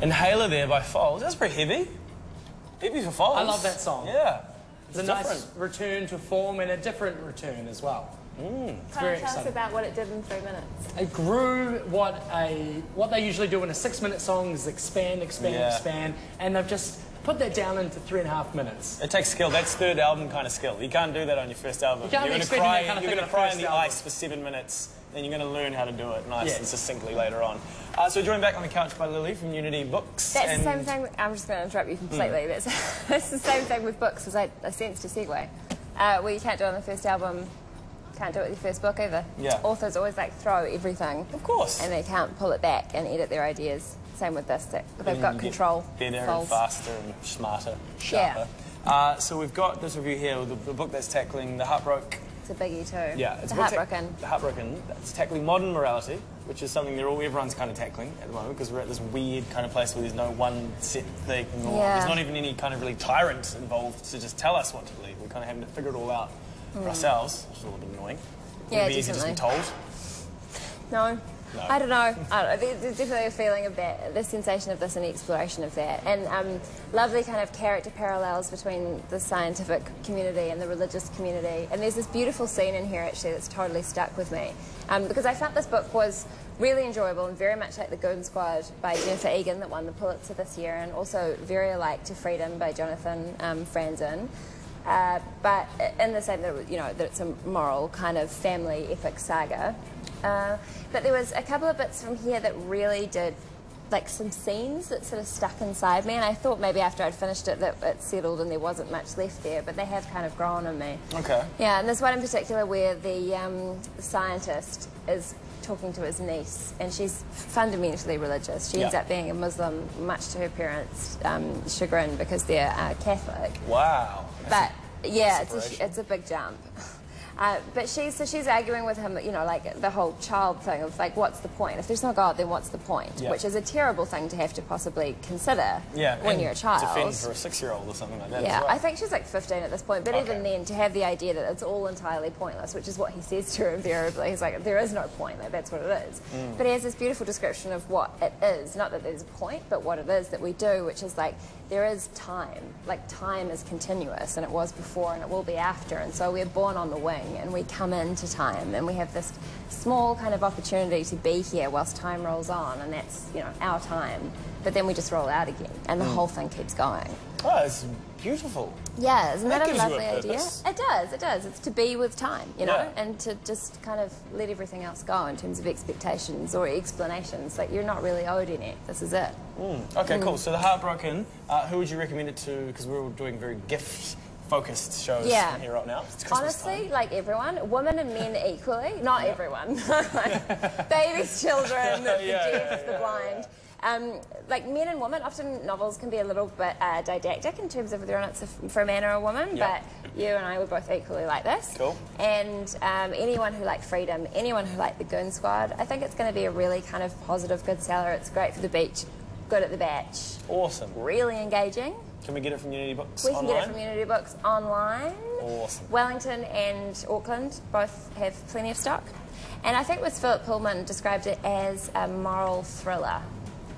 Inhaler there by Foles. That's pretty heavy. Heavy for Foles. I love that song. Yeah. It's a nice return to form and a different return as well. It's very exciting. Tell us about what it did in 3 minutes. It grew what they usually do in a 6-minute song is expand, and they've just put that down into 3.5 minutes. It takes skill. That's third album kind of skill. You can't do that on your first album. You can't you're be going to expecting cry. that kind of You're thing going to on cry a in the first album. ice for 7 minutes. Then you're going to learn how to do it nice and succinctly later on. So we're joined back on the couch by Lily from Unity Books. That's the same thing. I'm just going to interrupt you completely. That's the same thing with books, as I sensed a segue. Where you can't do it on the first album, can't do it with your first book either. Yeah. Authors always like throw everything. Of course. And they can't pull it back and edit their ideas. Same with this. They've got control. Better and faster and smarter, sharper. Yeah. So we've got this review here with the book that's tackling the heartbroken. It's a biggie too. Yeah, it's Heartbroken. The Heartbroken. It's tackling modern morality, which is something everyone's kind of tackling at the moment because we're at this weird kind of place where there's no one set thing. There's not even any kind of really tyrant involved to just tell us what to believe. We're kind of having to figure it all out for ourselves, which is a little bit annoying. Yeah, Would it be easy just to be told? No. I don't know. There's definitely a feeling of that, the sensation of this and the exploration of that. And lovely kind of character parallels between the scientific community and the religious community. And there's this beautiful scene in here, actually, that's totally stuck with me. Because I felt this book was really enjoyable and very much like The Goon Squad by Jennifer Egan that won the Pulitzer this year, and also very alike to Freedom by Jonathan Franzen. But in the same, that it's a moral kind of family epic saga. But there was a couple of bits from here that really did, like some scenes that sort of stuck inside me, and I thought maybe after I'd finished it that it settled and there wasn't much left there, but they have kind of grown on me. Okay. Yeah, and there's one in particular where the scientist is talking to his niece, and she's fundamentally religious. She ends up being a Muslim, much to her parents' chagrin, because they're Catholic. Wow. But yeah, it's a big jump. But she's arguing with him, like the whole child thing of like, what's the point? If there's no God, then what's the point? Yeah. Which is a terrible thing to have to possibly consider when you're a child. Defend for a 6-year-old or something like that. Yeah, as well. I think she's like 15 at this point. But even then, to have the idea that it's all entirely pointless, which is what he says to her invariably. He's like, there is no point. Like, that's what it is. But he has this beautiful description of what it is. Not that there's a point, but what it is that we do, which is like, there is time. Like, time is continuous, and it was before, and it will be after. And so we're born on the wing, and we come into time, and we have this small kind of opportunity to be here whilst time rolls on, and that's, our time. But then we just roll out again, and the whole thing keeps going. Oh, it's beautiful. Yeah, isn't that a gives you lovely a idea? purpose. It does. It's to be with time, and to just kind of let everything else go in terms of expectations or explanations. Like, you're not really owed any. This is it. Okay, cool. So The Heartbroken, who would you recommend it to? Because we're all doing very gift-focused shows here right now. It's Christmas Honestly, time. like everyone, women and men equally. Not everyone. Like, babies, children, the deaf, the blind. Like men and women, often novels can be a little bit didactic in terms of whether or not it's for a man or a woman, but you and I were both equally like this. Cool. And anyone who liked Freedom, anyone who liked The Goon Squad, I think it's going to be a really kind of positive, good seller. It's great for the beach, good at the batch. Awesome. Really engaging. Can we get it from Unity Books We online? can get it from Unity Books online. Awesome. Wellington and Auckland both have plenty of stock. And I think with Philip Pullman described it as a moral thriller.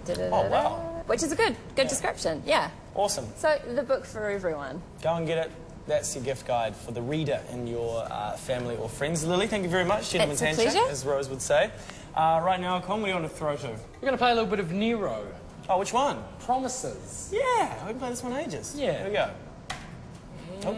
Oh, wow. Which is a good description, yeah. Awesome. So, the book for everyone. Go and get it. That's your gift guide for the reader in your family or friends. Lily, thank you very much. Gentleman's It's a handshake, pleasure. as Rose would say. Right now, Con, what do you want to throw to? We're going to play a little bit of Nero. Oh, which one? Promises. Yeah, I haven't played this one in ages. Yeah. Here we go. Oh.